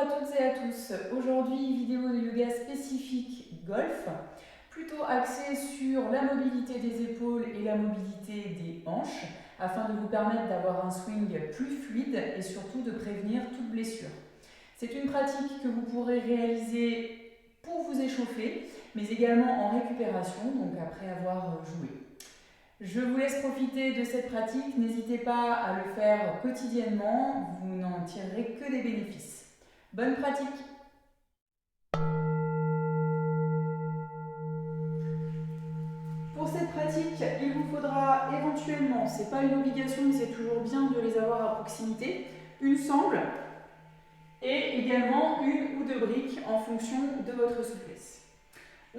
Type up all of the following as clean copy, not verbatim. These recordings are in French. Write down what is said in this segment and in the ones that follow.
à toutes et à tous. Aujourd'hui, vidéo de yoga spécifique golf, plutôt axée sur la mobilité des épaules et la mobilité des hanches, afin de vous permettre d'avoir un swing plus fluide et surtout de prévenir toute blessure. C'est une pratique que vous pourrez réaliser pour vous échauffer, mais également en récupération, donc après avoir joué. Je vous laisse profiter de cette pratique, n'hésitez pas à le faire quotidiennement, vous n'en tirerez que des bénéfices. Bonne pratique! Pour cette pratique, il vous faudra éventuellement, c'est pas une obligation mais c'est toujours bien de les avoir à proximité, une sangle et également une ou deux briques en fonction de votre souplesse.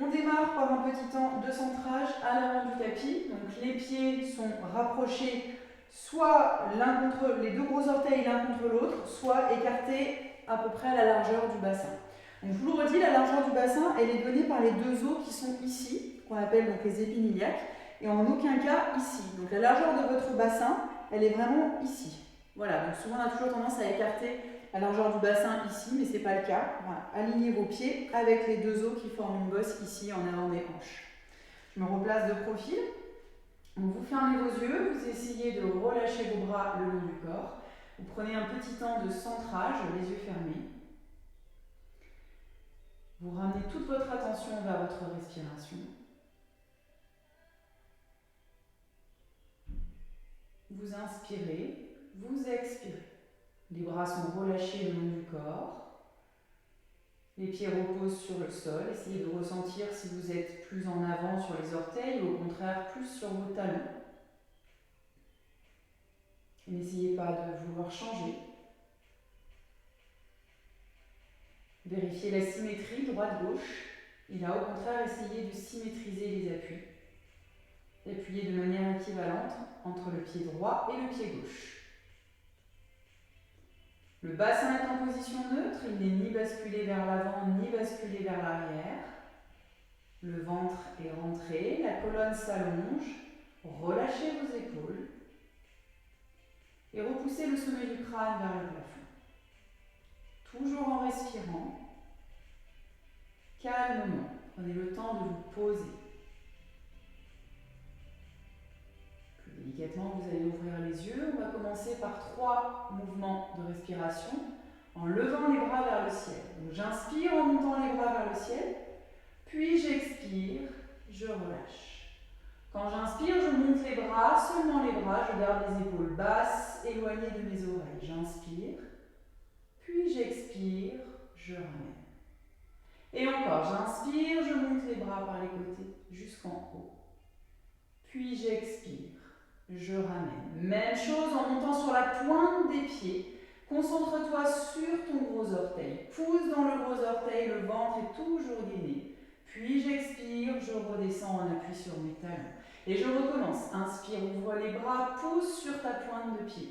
On démarre par un petit temps de centrage à l'avant du tapis. Donc les pieds sont rapprochés, soit les deux gros orteils l'un contre l'autre, soit écartés à peu près à la largeur du bassin. Donc je vous le redis, la largeur du bassin, elle est donnée par les deux os qui sont ici, qu'on appelle donc les épines iliaques, et en aucun cas ici. Donc la largeur de votre bassin, elle est vraiment ici. Voilà, donc souvent on a toujours tendance à écarter la largeur du bassin ici, mais ce n'est pas le cas. Voilà. Alignez vos pieds avec les deux os qui forment une bosse ici en avant des hanches. Je me replace de profil. Vous fermez vos yeux, vous essayez de relâcher vos bras le long du corps. Vous prenez un petit temps de centrage, les yeux fermés. Vous ramenez toute votre attention vers votre respiration. Vous inspirez, vous expirez. Les bras sont relâchés le long du corps. Les pieds reposent sur le sol. Essayez de ressentir si vous êtes plus en avant sur les orteils ou au contraire plus sur vos talons. N'essayez pas de vouloir changer. Vérifiez la symétrie droite-gauche. Et là, au contraire, essayez de symétriser les appuis. Appuyez de manière équivalente entre le pied droit et le pied gauche. Le bassin est en position neutre, il n'est ni basculé vers l'avant ni basculé vers l'arrière. Le ventre est rentré, la colonne s'allonge. Relâchez vos épaules et repoussez le sommet du crâne vers le plafond. Toujours en respirant, calmement. Prenez le temps de vous poser. Plus délicatement, vous allez ouvrir les yeux. On va commencer par 3 mouvements de respiration en levant les bras vers le ciel. Donc j'inspire en montant les bras vers le ciel, puis j'expire, je relâche. Quand j'inspire, je monte les bras, seulement les bras, je garde les épaules basses, éloignées de mes oreilles. J'inspire, puis j'expire, je ramène. Et encore, j'inspire, je monte les bras par les côtés jusqu'en haut. Puis j'expire, je ramène. Même chose en montant sur la pointe des pieds. Concentre-toi sur ton gros orteil. Pousse dans le gros orteil, le ventre est toujours gainé. Puis j'expire, je redescends en appui sur mes talons. Et je recommence. Inspire, ouvre les bras, pousse sur ta pointe de pied.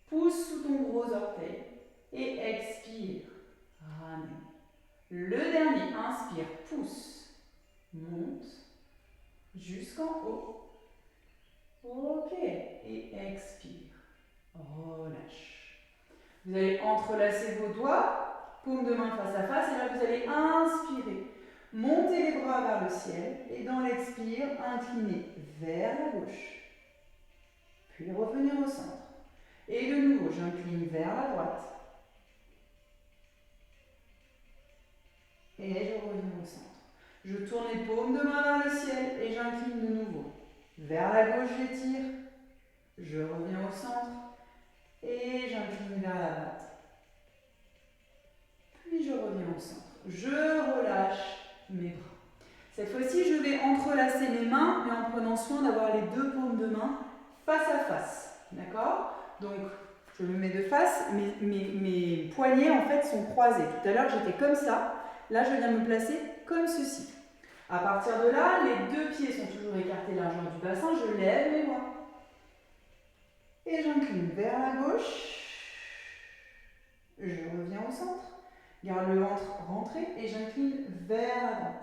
Pousse sous ton gros orteil. Et expire, ramène. Le dernier, inspire, pousse, monte, jusqu'en haut. Ok, et expire, relâche. Vous allez entrelacer vos doigts, paume de main face à face, et là vous allez inspirer. Montez les bras vers le ciel, et dans l'expire, inclinez vers la gauche. Puis revenez au centre. Et de nouveau, j'incline vers la droite. Et je reviens au centre. Je tourne les paumes de main vers le ciel et j'incline de nouveau. Vers la gauche, j'étire. Je reviens au centre. Et j'incline vers la droite. Puis je reviens au centre. Je relâche mes bras. Cette fois-ci, je vais entrelacer mes mains, mais en prenant soin d'avoir les deux paumes de main face à face. D'accord? Donc, je me mets de face. Mes poignets, en fait, sont croisés. Tout à l'heure, j'étais comme ça. Là, je viens me placer comme ceci. À partir de là, les deux pieds sont toujours écartés largeur du bassin. Je lève mes bras. Et j'incline vers la gauche. Je reviens au centre. Garde le ventre rentré et j'incline vers la droite.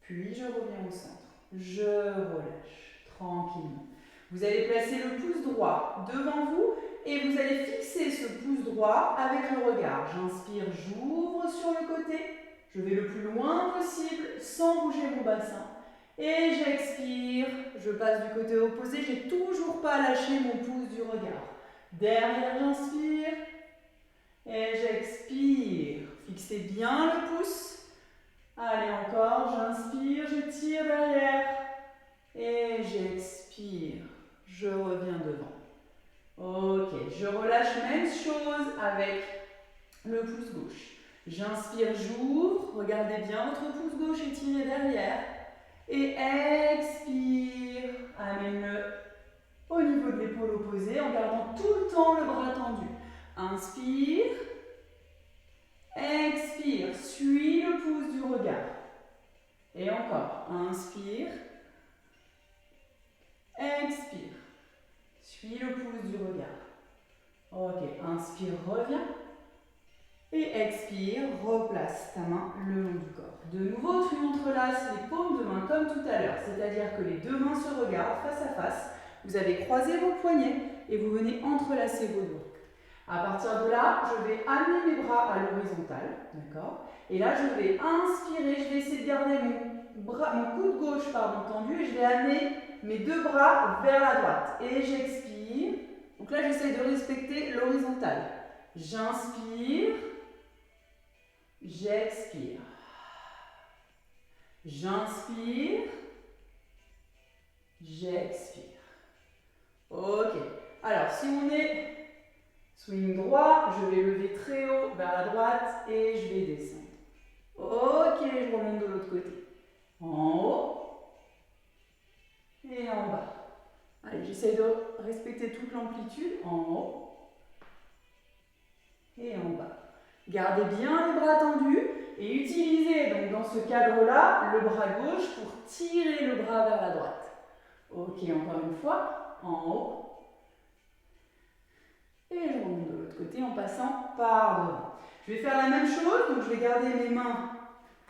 Puis je reviens au centre. Je relâche tranquillement. Vous allez placer le pouce droit devant vous et vous allez fixer ce pouce droit avec le regard. J'inspire, j'ouvre sur le côté. Je vais le plus loin possible sans bouger mon bassin. Et j'expire, je passe du côté opposé. Je n'ai toujours pas lâché mon pouce du regard. Derrière, j'inspire. Et j'expire. Fixez bien le pouce. Allez, encore. J'inspire, je tire derrière. Et j'expire. Je reviens devant. Ok, je relâche, même chose avec le pouce gauche. J'inspire, j'ouvre. Regardez bien votre pouce gauche étiré derrière. Et expire. Amène-le au niveau de l'épaule opposée en gardant tout le temps le bras tendu. Inspire. Expire. Suis le pouce du regard. Et encore. Inspire. Expire. Suis le pouce du regard. Ok, inspire, reviens. Et expire, replace ta main le long du corps. De nouveau, tu entrelaces les paumes de main comme tout à l'heure. C'est-à-dire que les deux mains se regardent face à face. Vous avez croisé vos poignets et vous venez entrelacer vos doigts. À partir de là, je vais amener mes bras à l'horizontale. D'accord ? Et là, je vais inspirer. Je vais essayer de garder mon coude gauche tendu et je vais amener mes deux bras vers la droite. Et j'expire. Donc là, j'essaie de respecter l'horizontale. J'inspire. J'expire. J'inspire. J'expire. Ok. Alors, si on est swing droit, je vais lever très haut vers la droite et je vais descendre. Ok, je remonte de l'autre côté. En haut et en bas. Allez, j'essaie de respecter toute l'amplitude. En haut et en bas. Gardez bien les bras tendus et utilisez donc dans ce cadre-là le bras gauche pour tirer le bras vers la droite. Ok, encore une fois, en haut. Et je remonte de l'autre côté en passant par devant. Je vais faire la même chose, donc je vais garder mes mains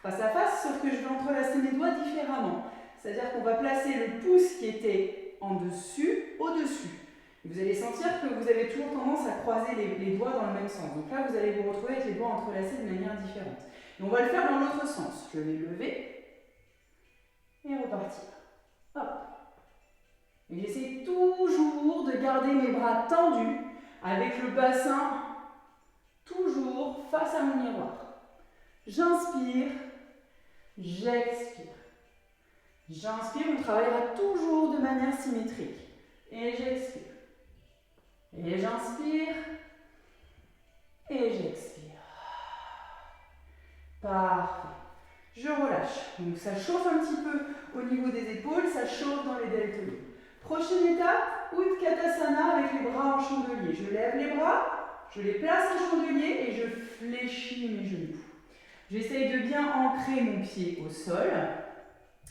face à face, sauf que je vais entrelacer mes doigts différemment. C'est-à-dire qu'on va placer le pouce qui était en dessus, au-dessus. Vous allez sentir que vous avez toujours tendance à croiser les doigts dans le même sens. Donc là, vous allez vous retrouver avec les doigts entrelacés de manière différente. Et on va le faire dans l'autre sens. Je vais lever et repartir. Hop. Et j'essaie toujours de garder mes bras tendus avec le bassin toujours face à mon miroir. J'inspire, j'expire. J'inspire, on travaillera toujours de manière symétrique. Et j'expire. Et j'inspire. Et j'expire. Parfait. Je relâche. Donc ça chauffe un petit peu au niveau des épaules, ça chauffe dans les deltoïdes. Prochaine étape, Utkatasana avec les bras en chandelier. Je lève les bras, je les place en chandelier et je fléchis mes genoux. J'essaye de bien ancrer mon pied au sol.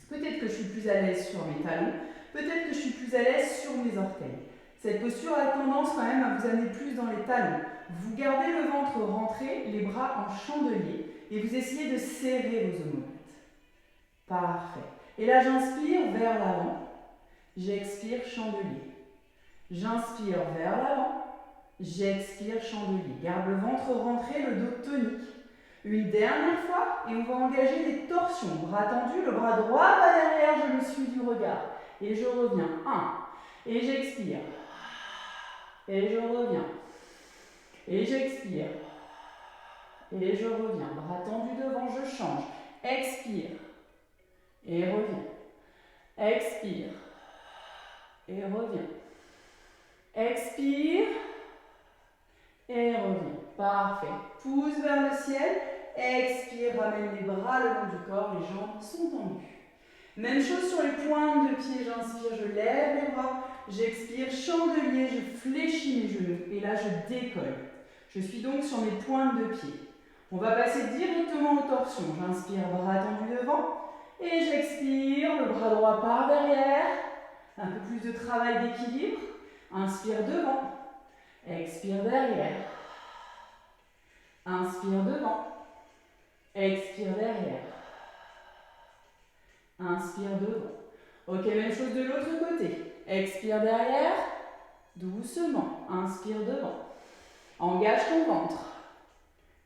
Peut-être que je suis plus à l'aise sur mes talons, peut-être que je suis plus à l'aise sur mes orteils. Cette posture a tendance quand même à vous amener plus dans les talons. Vous gardez le ventre rentré, les bras en chandelier et vous essayez de serrer vos omoplates. Parfait. Et là, j'inspire vers l'avant. J'expire, chandelier. J'inspire vers l'avant. J'expire, chandelier. Garde le ventre rentré, le dos tonique. Une dernière fois et on va engager des torsions. Bras tendus, le bras droit va derrière, je me suis du regard. Et je reviens. 1. Et j'expire. Et je reviens. Et j'expire. Et je reviens. Bras tendus devant, je change. Expire. Et reviens. Expire. Et reviens. Expire. Et reviens. Parfait. Pouce vers le ciel. Expire, ramène les bras le long du corps. Les jambes sont tendues. Même chose sur les pointes de pied. J'inspire, je lève les bras. J'expire, chandelier, je fléchis mes genoux. Et là, je décolle. Je suis donc sur mes pointes de pied. On va passer directement aux torsions. J'inspire, bras tendus devant. Et j'expire, le bras droit part derrière. Un peu plus de travail d'équilibre. Inspire devant. Expire derrière. Inspire devant. Expire derrière. Inspire devant. Ok, même chose de l'autre côté. Expire derrière. Doucement. Inspire devant. Engage ton ventre.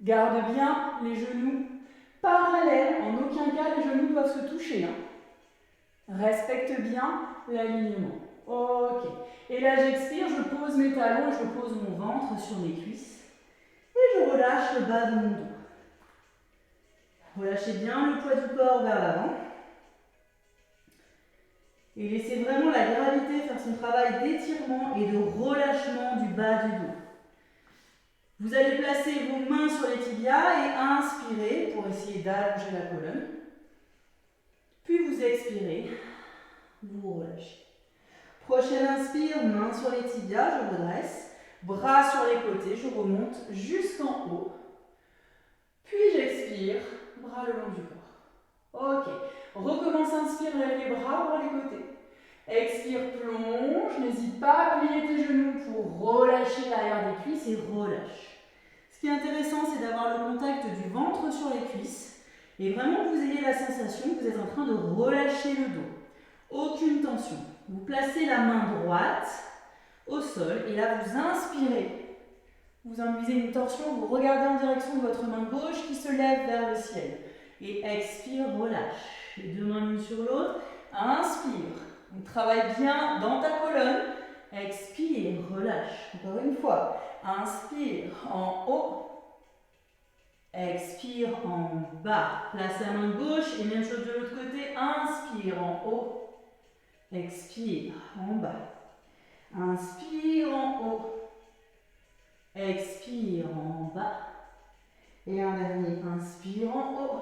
Garde bien les genoux parallèles. En aucun cas, les genoux doivent se toucher. Respecte bien l'alignement. Ok. Et là, j'expire, je pose mes talons et je pose mon ventre sur mes cuisses. Et je relâche le bas de mon dos. Relâchez bien le poids du corps vers l'avant. Et laissez vraiment la gravité faire son travail d'étirement et de relâchement du bas du dos. Vous allez placer vos mains sur les tibias et inspirez pour essayer d'allonger la colonne. Puis vous expirez, vous relâchez. Prochaine inspire, main sur les tibias, je redresse. Bras sur les côtés, je remonte jusqu'en haut. Puis j'expire, bras le long du corps. Ok. Recommence, inspire, lève les bras, bras les côtés. Expire, plonge. N'hésite pas à plier tes genoux pour relâcher l'arrière des cuisses et relâche. Ce qui est intéressant, c'est d'avoir le contact du ventre sur les cuisses et vraiment que vous ayez la sensation que vous êtes en train de relâcher le dos. Aucune tension. Vous placez la main droite au sol et là vous inspirez. Vous induisez une torsion, vous regardez en direction de votre main gauche qui se lève vers le ciel. Et expire, relâche. Les deux mains l'une sur l'autre. Inspire. On travaille bien dans ta colonne. Expire, relâche. Encore une fois. Inspire en haut. Expire en bas. Place la main gauche et même chose de l'autre côté. Inspire en haut. Expire en bas. Inspire en haut. Expire en bas. Et un dernier. Inspire en haut.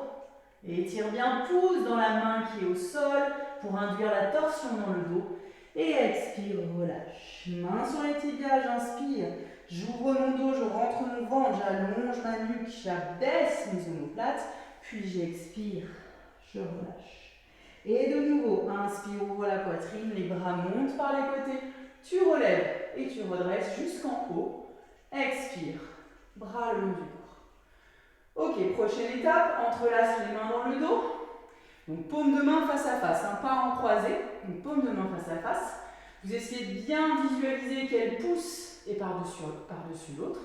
Et étire bien, pousse dans la main qui est au sol pour induire la torsion dans le dos. Et expire, relâche. Main sur les tibias, j'inspire. J'ouvre mon dos, je rentre mon ventre, j'allonge ma nuque, j'abaisse mes omoplates. Puis j'expire, je relâche. Et de nouveau, inspire, ouvre la poitrine, les bras montent par les côtés. Tu relèves et tu redresses jusqu'en haut. Expire, bras le long du corps. Ok, prochaine étape, entrelace les mains dans le dos. Donc paume de main face à face, pas en croisé. Donc paume de main face à face. Vous essayez de bien visualiser qu'elle pousse et par-dessus l'autre.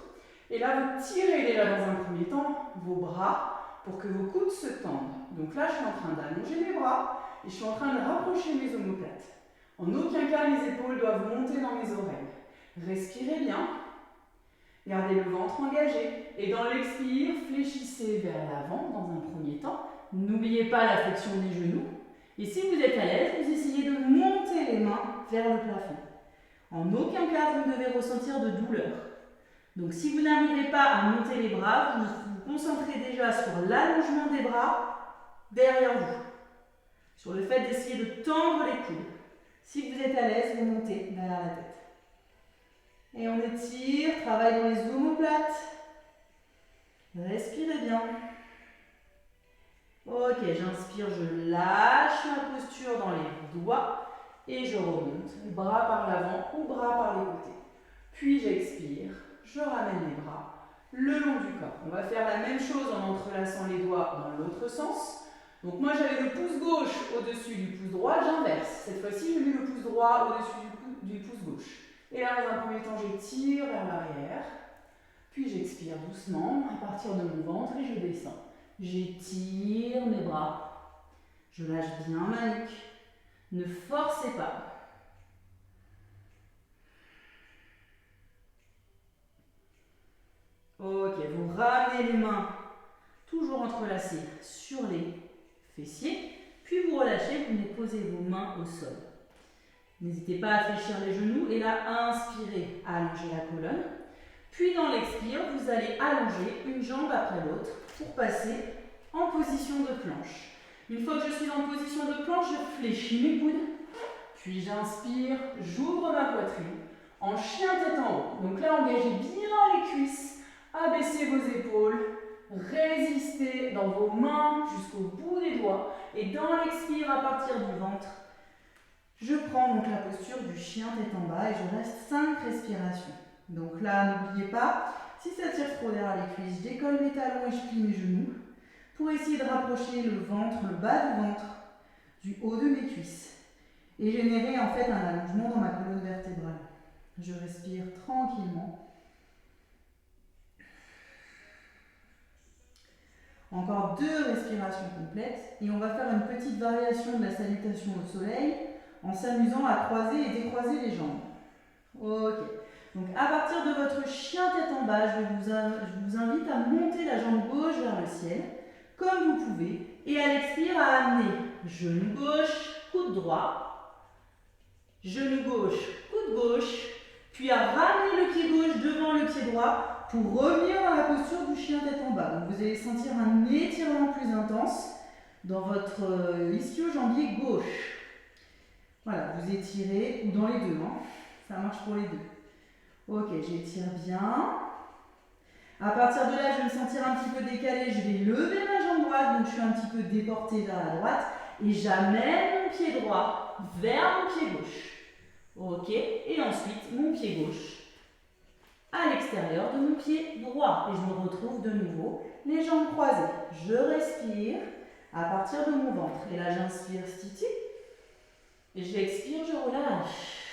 Et là, vous tirez déjà dans un premier temps vos bras pour que vos coudes se tendent. Donc là, je suis en train d'allonger mes bras et je suis en train de rapprocher mes omoplates. En aucun cas, mes épaules doivent monter dans mes oreilles. Respirez bien. Gardez le ventre engagé. Et dans l'expire, fléchissez vers l'avant dans un premier temps. N'oubliez pas la flexion des genoux. Et si vous êtes à l'aise, vous essayez de monter les mains vers le plafond. En aucun cas, vous ne devez ressentir de douleur. Donc si vous n'arrivez pas à monter les bras, vous vous concentrez déjà sur l'allongement des bras derrière vous. Sur le fait d'essayer de tendre les coudes. Si vous êtes à l'aise, vous montez derrière la tête. Et on étire, travaille dans les omoplates. Respirez bien. Ok, j'inspire, je lâche ma posture dans les doigts et je remonte, bras par l'avant ou bras par les côtés. Puis j'expire, je ramène les bras le long du corps. On va faire la même chose en entrelaçant les doigts dans l'autre sens. Donc moi j'avais le pouce gauche au-dessus du pouce droit, j'inverse. Cette fois-ci, je mets le pouce droit au-dessus du pouce gauche. Et là, dans un premier temps, j'étire vers l'arrière. Puis j'expire doucement à partir de mon ventre et je descends. J'étire mes bras. Je lâche bien ma nuque. Ne forcez pas. Ok, vous ramenez les mains toujours entrelacées sur les fessiers. Puis vous relâchez, vous déposez vos mains au sol. N'hésitez pas à fléchir les genoux et là, inspirez, allongez la colonne. Puis dans l'expire, vous allez allonger une jambe après l'autre pour passer en position de planche. Une fois que je suis en position de planche, je fléchis mes coudes. Puis j'inspire, j'ouvre ma poitrine en chien tête en haut. Donc là, engagez bien les cuisses, abaissez vos épaules, résistez dans vos mains jusqu'au bout des doigts. Et dans l'expire, à partir du ventre, je prends donc la posture du chien tête en bas et je reste 5 respirations. Donc là, n'oubliez pas, si ça tire trop derrière les cuisses, je décolle mes talons et je plie mes genoux pour essayer de rapprocher le ventre, le bas du ventre, du haut de mes cuisses. et générer en fait un allongement dans ma colonne vertébrale. Je respire tranquillement. Encore 2 respirations complètes et on va faire une petite variation de la salutation au soleil en s'amusant à croiser et décroiser les jambes. Ok. Donc à partir de votre chien tête en bas, je vous invite à monter la jambe gauche vers le ciel, comme vous pouvez, et à l'expire à amener genou gauche, coude droit, genou gauche, coude gauche, puis à ramener le pied gauche devant le pied droit pour revenir dans la posture du chien tête en bas. Donc vous allez sentir un étirement plus intense dans votre ischio-jambier gauche. Voilà, vous étirez, ou dans les deux, hein. Ça marche pour les deux. Ok, j'étire bien. À partir de là, je vais me sentir un petit peu décalé. Je vais lever ma jambe droite, donc je suis un petit peu déportée vers la droite. Et j'amène mon pied droit vers mon pied gauche. Ok, et ensuite mon pied gauche à l'extérieur de mon pied droit. Et je me retrouve de nouveau les jambes croisées. Je respire à partir de mon ventre. Et là, j'inspire, Stiti. Et j'expire, je relâche.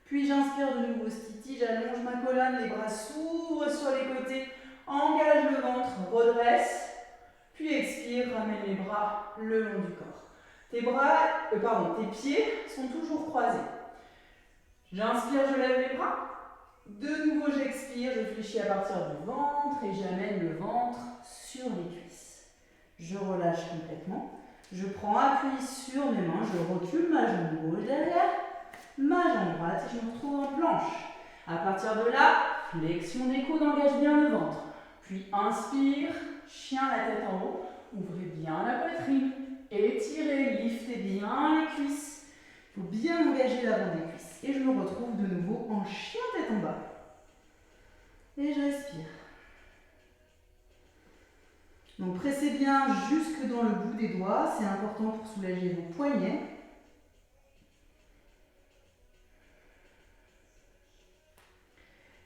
Puis j'inspire de nouveau Stiti, j'allonge ma colonne, les bras s'ouvrent sur les côtés, engage le ventre, redresse, puis expire, ramène les bras le long du corps. Tes pieds sont toujours croisés. J'inspire, je lève les bras. De nouveau j'expire, je fléchis à partir du ventre et j'amène le ventre sur les cuisses. Je relâche complètement. Je prends appui sur mes mains, je recule ma jambe gauche derrière, ma jambe droite et je me retrouve en planche. À partir de là, flexion des coudes, engage bien le ventre. Puis inspire, chien la tête en haut, ouvrez bien la poitrine, étirez, liftez bien les cuisses. Il faut bien engager l'avant des cuisses. Et je me retrouve de nouveau en chien tête en bas. Et je respire. Donc pressez bien jusque dans le bout des doigts, c'est important pour soulager vos poignets.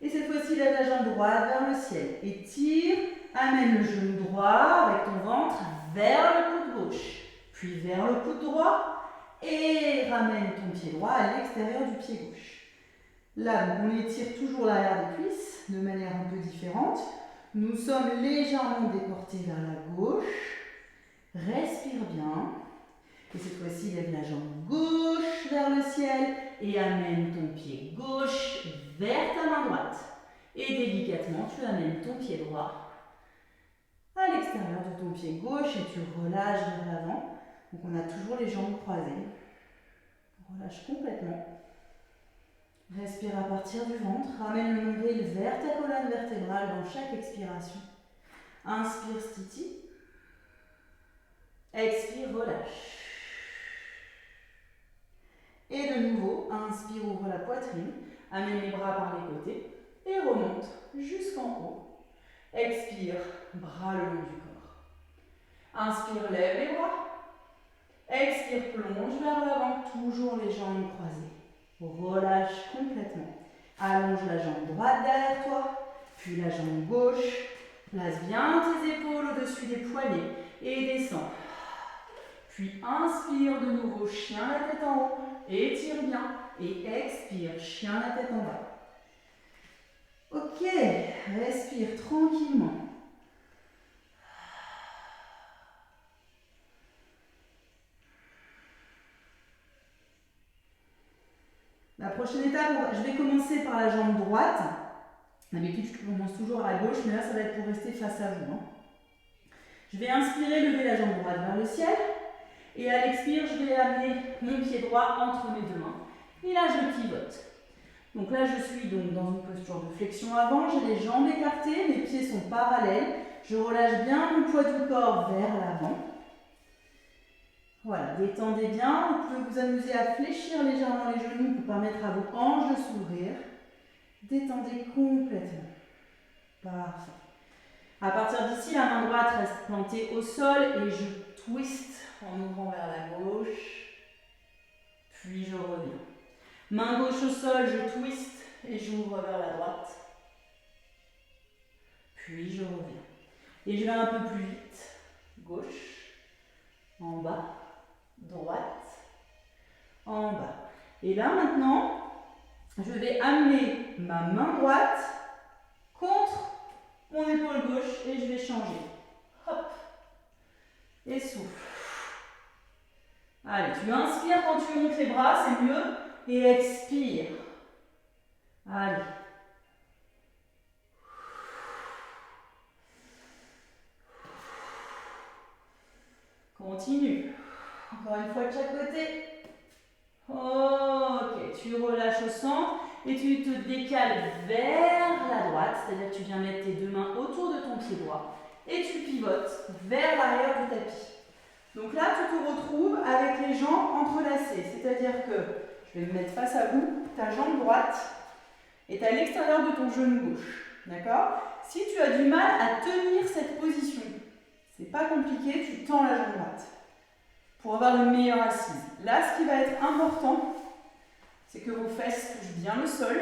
Et cette fois-ci, lève la jambe droite vers le ciel. Étire, amène le genou droit avec ton ventre vers le coude gauche, puis vers le coude droit et ramène ton pied droit à l'extérieur du pied gauche. Là, donc, on étire toujours l'arrière des cuisses de manière un peu différente. Nous sommes légèrement déportés vers la gauche. Respire bien. Et cette fois-ci, lève la jambe gauche vers le ciel et amène ton pied gauche vers ta main droite. Et délicatement, tu amènes ton pied droit à l'extérieur de ton pied gauche et tu relâches vers l'avant. Donc on a toujours les jambes croisées. Relâche complètement. Respire à partir du ventre. Ramène le nombril vers ta colonne vertébrale dans chaque expiration. Inspire, Stiti. Expire, relâche. Et de nouveau, inspire, ouvre la poitrine. Amène les bras par les côtés. Et remonte jusqu'en haut. Expire, bras le long du corps. Inspire, lève les bras. Expire, plonge vers l'avant, toujours les jambes croisées. Relâche complètement. Allonge la jambe droite derrière toi, puis la jambe gauche. Place bien tes épaules au-dessus des poignets et descends. Puis inspire de nouveau, chien la tête en haut, étire bien et expire, chien la tête en bas. Ok, respire tranquillement. La prochaine étape, je vais commencer par la jambe droite. D'habitude, je commence toujours à la gauche, mais là, ça va être pour rester face à vous. Je vais inspirer, lever la jambe droite vers le ciel. Et à l'expire, je vais amener mon pied droit entre mes deux mains. Et là, je pivote. Donc là, je suis donc dans une posture de flexion avant. J'ai les jambes écartées, mes pieds sont parallèles. Je relâche bien mon poids du corps vers l'avant. Voilà, détendez bien. Vous pouvez vous amuser à fléchir légèrement les genoux pour permettre à vos hanches de s'ouvrir. Détendez complètement. Parfait. À partir d'ici, la main droite reste plantée au sol et je twist en ouvrant vers la gauche. Puis je reviens. Main gauche au sol, je twist et j'ouvre vers la droite. Puis je reviens. Et je vais un peu plus vite. Gauche, en bas, droite, en bas. Et là maintenant, je vais amener ma main droite contre mon épaule gauche et je vais changer. Hop. Et souffle. Allez, tu inspires quand tu montes les bras, c'est mieux. Et expire. Allez. Continue. Encore une fois de chaque côté. Ok, tu relâches au centre et tu te décales vers la droite, c'est-à-dire que tu viens mettre tes deux mains autour de ton pied droit et tu pivotes vers l'arrière du tapis. Donc là, tu te retrouves avec les jambes entrelacées, c'est-à-dire que je vais me mettre face à vous, ta jambe droite est à l'extérieur de ton genou gauche. D'accord? Si tu as du mal à tenir cette position, c'est pas compliqué, tu tends la jambe droite pour avoir une meilleure assise. Là, ce qui va être important, c'est que vos fesses touchent bien le sol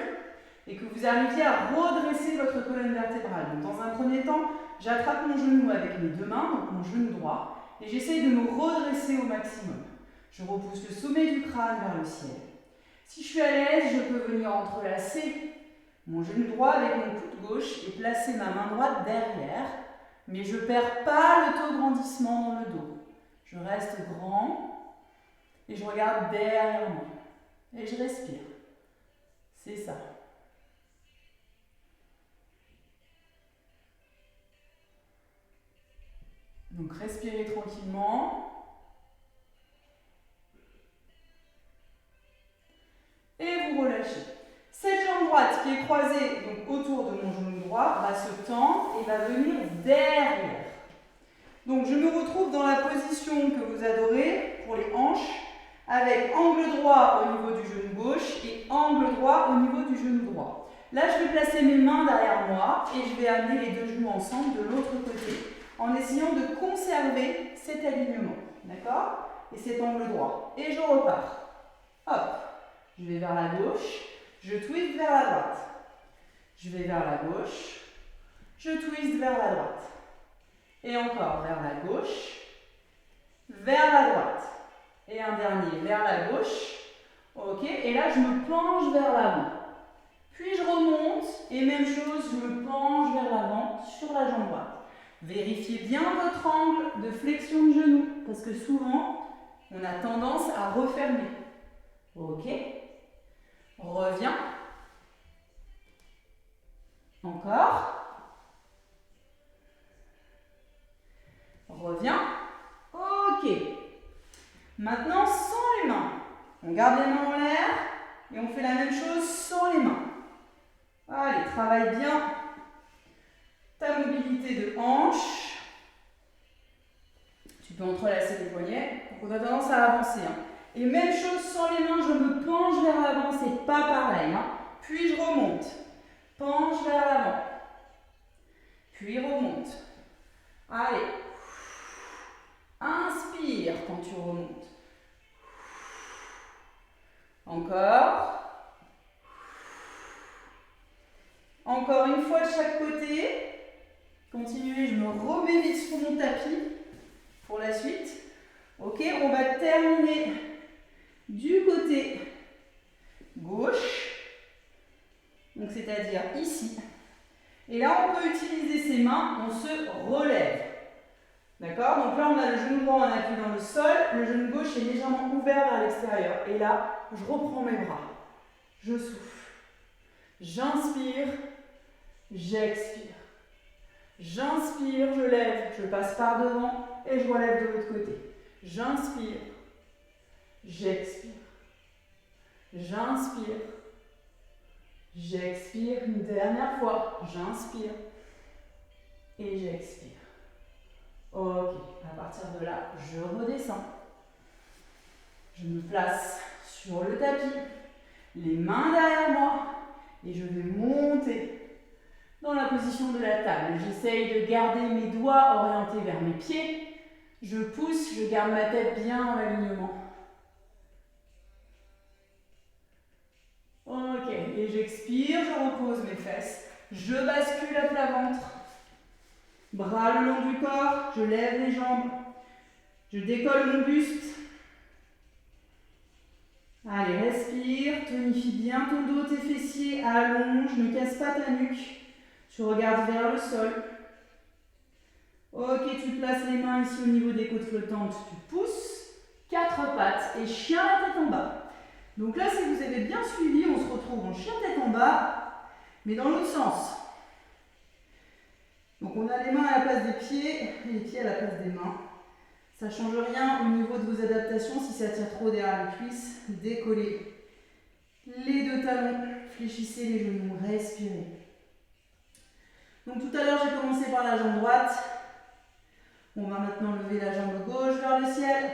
et que vous arriviez à redresser votre colonne vertébrale. Donc, dans un premier temps, j'attrape mon genou avec mes deux mains, donc mon genou droit, et j'essaye de me redresser au maximum. Je repousse le sommet du crâne vers le ciel. Si je suis à l'aise, je peux venir entrelacer mon genou droit avec mon coude gauche et placer ma main droite derrière, mais je ne perds pas le taux de grandissement dans le dos. Je reste grand et je regarde derrière moi. Et je respire. C'est ça. Donc respirez tranquillement. Et vous relâchez. Cette jambe droite qui est croisée donc autour de mon genou droit va se tendre et va venir derrière. Donc je me retrouve dans la position que vous adorez pour les hanches, avec angle droit au niveau du genou gauche et angle droit au niveau du genou droit. Là, je vais placer mes mains derrière moi et je vais amener les deux genoux ensemble de l'autre côté en essayant de conserver cet alignement. D'accord? Et cet angle droit. Et je repars. Hop. Je vais vers la gauche. Je twiste vers la droite. Je vais vers la gauche. Je twiste vers la droite. Et encore vers la gauche. Vers la droite. Et un dernier vers la gauche. Ok. Et là, je me penche vers l'avant. Puis je remonte. Et même chose, je me penche vers l'avant sur la jambe droite. Vérifiez bien votre angle de flexion de genou. Parce que souvent, on a tendance à refermer. Ok. Reviens. Encore. Reviens. Ok. Maintenant, sans les mains. On garde les mains en l'air et on fait la même chose sans les mains. Allez, travaille bien ta mobilité de hanche. Tu peux entrelacer les poignets. Donc on a tendance à avancer. Et même chose sans les mains, je me penche vers l'avant, c'est pas pareil. Puis je remonte. Penche vers l'avant. Puis remonte. Allez. Inspire quand tu remontes. Encore. Encore une fois de chaque côté. Continuez, je me remets vite sur mon tapis pour la suite. Ok, on va terminer du côté gauche. Donc c'est-à-dire ici. Et là, on peut utiliser ses mains, on se relève. D'accord? Donc là, on a le genou droit en appui dans le sol, le genou gauche est légèrement ouvert vers l'extérieur. Et là, je reprends mes bras. Je souffle. J'inspire, j'expire. J'inspire, je lève, je passe par devant et je relève de l'autre côté. J'inspire, j'expire. J'inspire, j'expire. Une dernière fois, j'inspire et j'expire. Ok, à partir de là, je redescends. Je me place sur le tapis, les mains derrière moi et je vais monter dans la position de la table. J'essaye de garder mes doigts orientés vers mes pieds. Je pousse, je garde ma tête bien en alignement. Ok, et j'expire, je repose mes fesses. Je bascule à plat ventre. Bras le long du corps, je lève les jambes. Je décolle mon buste. Allez, respire, tonifie bien ton dos, tes fessiers, allonge, ne casse pas ta nuque. Tu regardes vers le sol. Ok, tu places les mains ici au niveau des côtes flottantes, tu pousses, 4 pattes et chien la tête en bas. Donc là, si vous avez bien suivi, on se retrouve en chien tête en bas, mais dans l'autre sens. Donc on a les mains à la place des pieds et les pieds à la place des mains. Ça ne change rien au niveau de vos adaptations. Si ça tire trop derrière les cuisses, décollez les deux talons, fléchissez les genoux, respirez. Donc tout à l'heure, j'ai commencé par la jambe droite. On va maintenant lever la jambe gauche vers le ciel.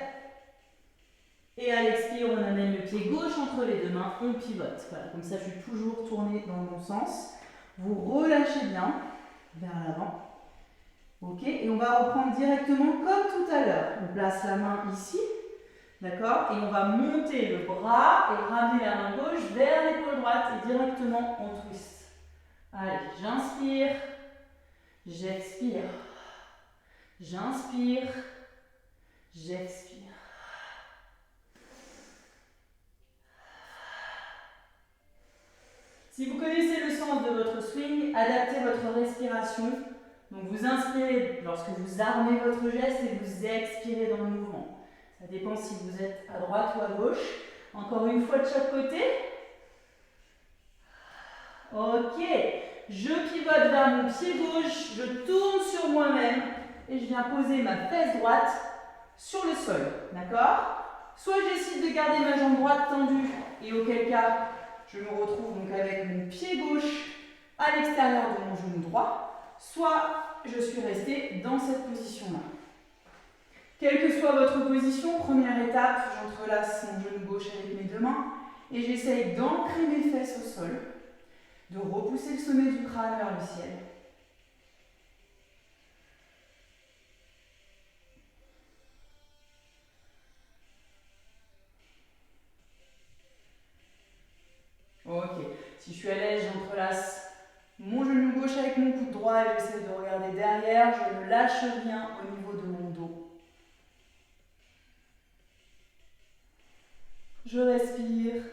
Et à l'expire, on amène le pied gauche entre les deux mains, on pivote. Voilà, comme ça, je suis toujours tournée dans le bon sens. Vous relâchez bien vers l'avant. Ok, et on va reprendre directement comme tout à l'heure. On place la main ici, d'accord, et on va monter le bras et ramener la main gauche vers l'épaule droite et directement on twist. Allez, j'inspire, j'expire, j'inspire, j'expire. Si vous connaissez le sens de votre swing, adaptez votre respiration. Donc vous inspirez lorsque vous armez votre geste et vous expirez dans le mouvement. Ça dépend si vous êtes à droite ou à gauche. Encore une fois de chaque côté. Ok. Je pivote vers mon pied gauche, je tourne sur moi-même et je viens poser ma fesse droite sur le sol. D'accord? Soit j'essaie de garder ma jambe droite tendue et auquel cas je me retrouve donc avec mon pied gauche à l'extérieur de mon genou droit. Soit je suis restée dans cette position-là. Quelle que soit votre position, première étape, j'entrelace mon genou gauche avec mes deux mains et j'essaye d'ancrer mes fesses au sol, de repousser le sommet du crâne vers le ciel. Ok, si je suis à l'aise, j'entrelace mon genou gauche avec mon coude droit et j'essaie de regarder derrière, je ne lâche rien au niveau de mon dos. Je respire.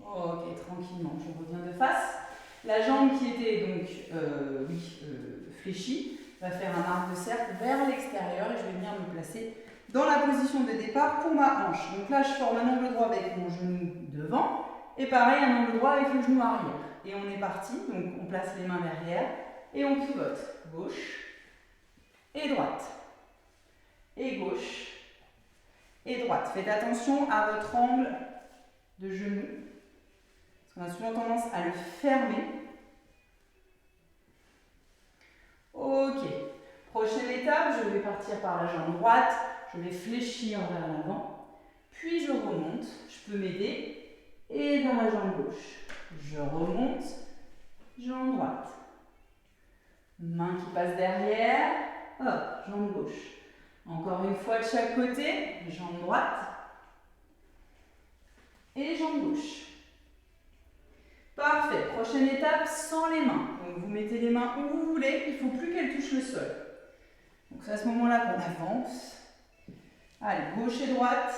Ok, tranquillement, je reviens de face. La jambe qui était donc fléchie va faire un arc de cercle vers l'extérieur et je vais venir me placer dans la position de départ pour ma hanche. Donc là, je forme un angle droit avec mon genou devant et pareil, un angle droit avec le genou arrière. Et on est parti, donc on place les mains derrière et on pivote. Gauche et droite. Et gauche et droite. Faites attention à votre angle de genou. On a souvent tendance à le fermer. Ok. Prochaine étape, je vais partir par la jambe droite. Je vais fléchir vers l'avant. Puis je remonte. Je peux m'aider. Et vers la jambe gauche. Je remonte. Jambe droite. Main qui passe derrière. Hop, jambe gauche. Encore une fois de chaque côté. Jambe droite. Et jambe gauche. Parfait. Prochaine étape, sans les mains. Donc vous mettez les mains où vous voulez, il ne faut plus qu'elles touchent le sol. Donc c'est à ce moment-là qu'on avance. Allez, gauche et droite.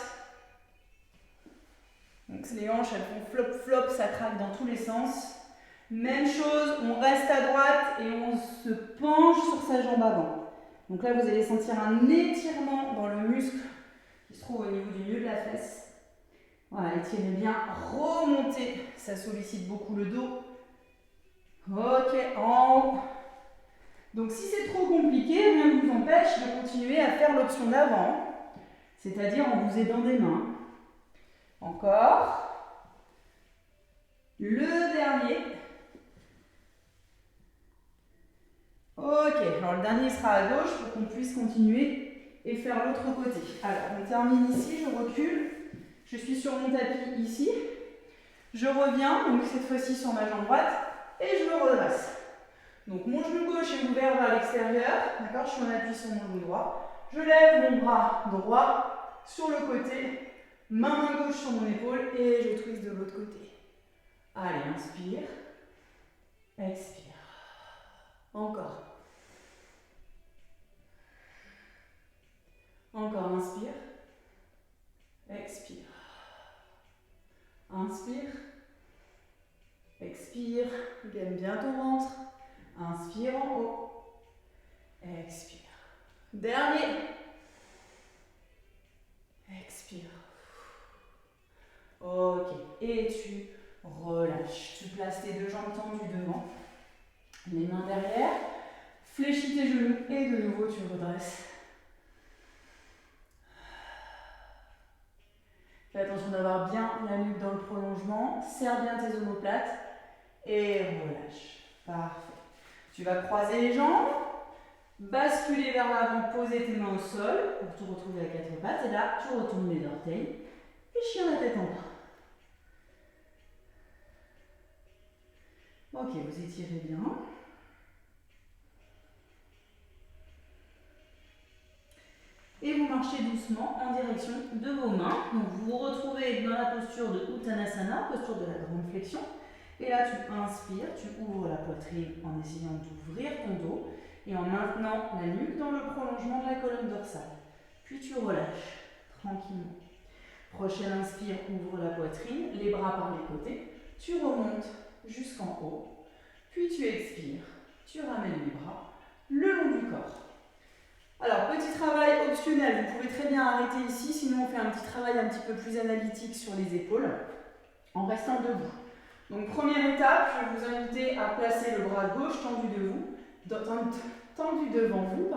Donc les hanches, elles font flop-flop, ça craque dans tous les sens. Même chose, on reste à droite et on se penche sur sa jambe avant. Donc là, vous allez sentir un étirement dans le muscle qui se trouve au niveau du milieu de la fesse. Voilà, étirez bien, remontez, ça sollicite beaucoup le dos. Ok, en haut. Donc si c'est trop compliqué, rien ne vous empêche de continuer à faire l'option d'avant, c'est-à-dire en vous aidant des mains. Encore. Le dernier. Ok, alors le dernier sera à gauche pour qu'on puisse continuer et faire l'autre côté. Alors, on termine ici, je recule. Je suis sur mon tapis ici. Je reviens, donc cette fois-ci sur ma jambe droite, et je me redresse. Donc mon genou gauche est ouvert vers l'extérieur, d'accord, je suis en appui sur mon genou droit. Je lève mon bras droit sur le côté Main gauche sur mon épaule et je twist de l'autre côté. Allez, inspire. Expire. Encore. Encore, inspire. Expire. Inspire. Expire. Gaine bien ton ventre. Inspire en haut. Expire. Dernier. Expire. Ok. Et tu relâches. Tu places tes deux jambes tendues devant. Les mains derrière. Fléchis tes genoux et de nouveau tu redresses. Fais attention d'avoir bien la nuque dans le prolongement. Serre bien tes omoplates et relâche. Parfait. Tu vas croiser les jambes, basculer vers l'avant, poser tes mains au sol pour te retrouver à quatre pattes. Et là, tu retournes les orteils et chien la tête en bas. Ok, vous étirez bien. Et vous marchez doucement en direction de vos mains. Donc vous vous retrouvez dans la posture de Uttanasana, posture de la grande flexion. Et là, tu inspires, tu ouvres la poitrine en essayant d'ouvrir ton dos et en maintenant la nuque dans le prolongement de la colonne dorsale. Puis tu relâches tranquillement. Prochaine inspire, ouvre la poitrine, les bras par les côtés. Tu remontes jusqu'en haut. Puis tu expires, tu ramènes les bras le long du corps. Alors, petit travail optionnel, vous pouvez très bien arrêter ici, sinon on fait un petit travail un petit peu plus analytique sur les épaules, en restant debout. Donc, première étape, je vais vous inviter à placer le bras gauche tendu devant vous,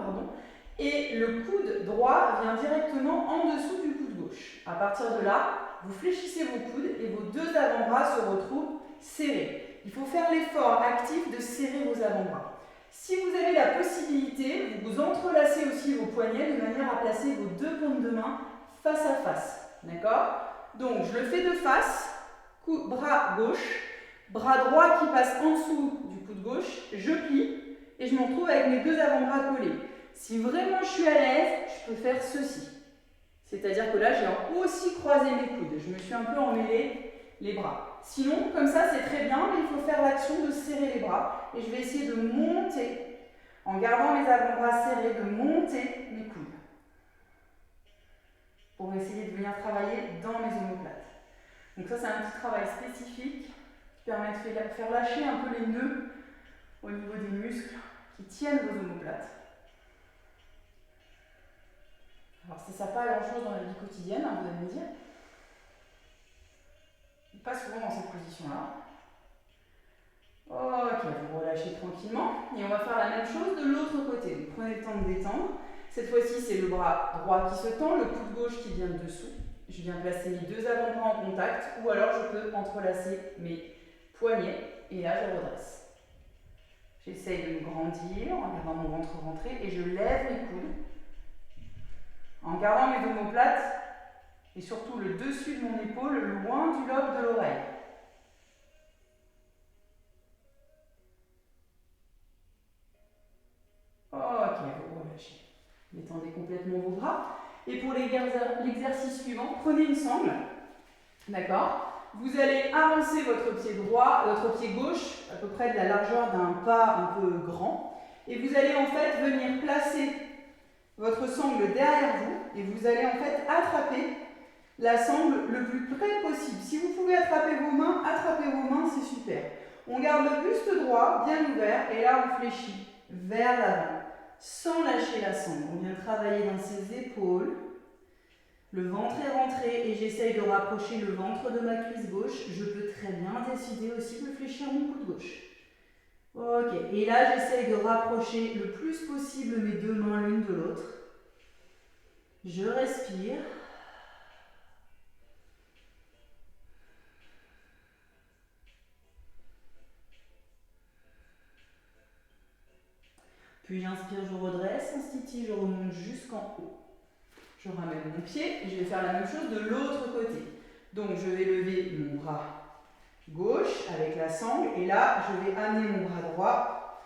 et le coude droit vient directement en dessous du coude gauche. À partir de là, vous fléchissez vos coudes et vos deux avant-bras se retrouvent serrés. Il faut faire l'effort actif de serrer vos avant-bras. Si vous avez la possibilité, vous entrelacez aussi vos poignets de manière à placer vos deux paumes de main face à face. D'accord? Donc, je le fais de face, bras gauche, bras droit qui passe en dessous du coude gauche, je plie et je me retrouve avec mes deux avant-bras collés. Si vraiment je suis à l'aise, je peux faire ceci. C'est-à-dire que là, j'ai aussi croisé mes coudes. Je me suis un peu emmêlé les bras. Sinon, comme ça, c'est très bien, mais il faut faire l'action de serrer les bras. Et je vais essayer de monter, en gardant mes avant-bras serrés, de monter mes coudes. Pour essayer de venir travailler dans mes omoplates. Donc ça, c'est un petit travail spécifique qui permet de faire lâcher un peu les nœuds au niveau des muscles qui tiennent vos omoplates. Alors, ça ne sert pas à grand-chose dans la vie quotidienne, vous allez me dire. Pas souvent dans cette position-là. Ok, vous relâchez tranquillement. Et on va faire la même chose de l'autre côté. Donc, prenez le temps de détendre. Cette fois-ci, c'est le bras droit qui se tend, le coude gauche qui vient de dessous. Je viens placer mes deux avant-bras en contact, ou alors je peux entrelacer mes poignets, et là, je redresse. J'essaye de me grandir en gardant mon ventre rentré, et je lève mes coudes en gardant mes omoplates et surtout le dessus de mon épaule loin du lobe de l'oreille. Ok, vous relâchez. Détendez complètement vos bras. Et pour l'exercice suivant, prenez une sangle. D'accord? Vous allez avancer votre pied droit, votre pied gauche, à peu près de la largeur d'un pas un peu grand. Et vous allez en fait venir placer votre sangle derrière vous. Et vous allez en fait attraper la sangle le plus près possible. Si vous pouvez attraper vos mains, c'est super. On garde le buste droit bien ouvert et là on fléchit vers l'avant sans lâcher la sangle. On vient travailler dans ses épaules. Le ventre est rentré et j'essaye de rapprocher le ventre de ma cuisse gauche. Je peux très bien décider aussi de fléchir mon coude gauche. Ok, et là j'essaye de rapprocher le plus possible mes deux mains l'une de l'autre. Je respire. Puis j'inspire, je redresse, instinctif, je remonte jusqu'en haut. Je ramène mon pied et je vais faire la même chose de l'autre côté. Donc je vais lever mon bras gauche avec la sangle et là je vais amener mon bras droit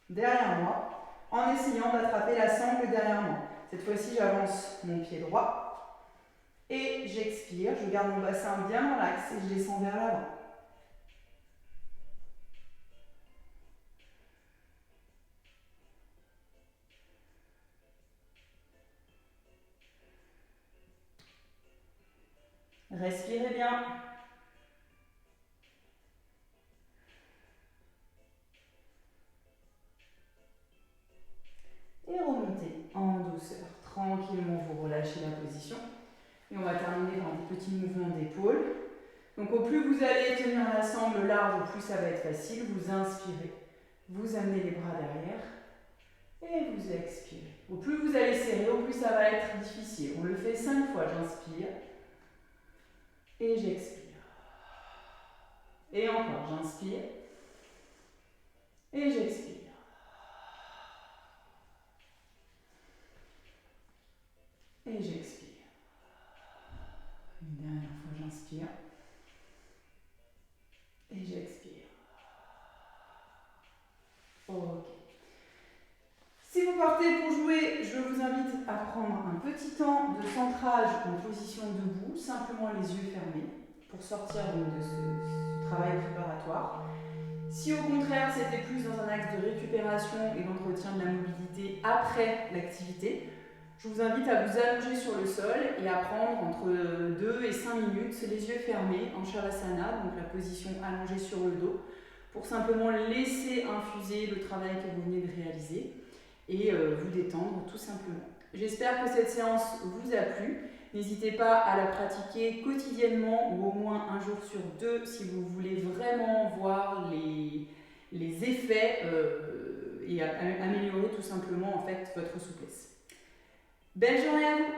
derrière moi en essayant d'attraper la sangle derrière moi. Cette fois-ci j'avance mon pied droit Et j'expire, je garde mon bassin bien dans l'axe et je descends vers l'avant. Respirez bien. Et remontez en douceur. Tranquillement, vous relâchez la position. Et on va terminer par des petits mouvements d'épaule. Donc au plus vous allez tenir la sangle large, au plus ça va être facile. Vous inspirez, vous amenez les bras derrière et vous expirez. Au plus vous allez serrer, au plus ça va être difficile. On le fait 5 fois. J'inspire et j'expire. Et encore, j'inspire et j'expire. Et j'expire. Une dernière fois, j'inspire. Et j'expire. Ok. Si vous partez pour jouer, je vous invite à prendre un petit temps de centrage en position debout, simplement les yeux fermés, pour sortir donc de ce travail préparatoire. Si au contraire c'était plus dans un axe de récupération et d'entretien de la mobilité après l'activité, je vous invite à vous allonger sur le sol et à prendre entre 2 et 5 minutes, les yeux fermés en Shavasana, donc la position allongée sur le dos, pour simplement laisser infuser le travail que vous venez de réaliser et vous détendre tout simplement. J'espère que cette séance vous a plu. N'hésitez pas à la pratiquer quotidiennement ou au moins un jour sur 2 si vous voulez vraiment voir les effets et améliorer tout simplement en fait votre souplesse. Belle journée à vous!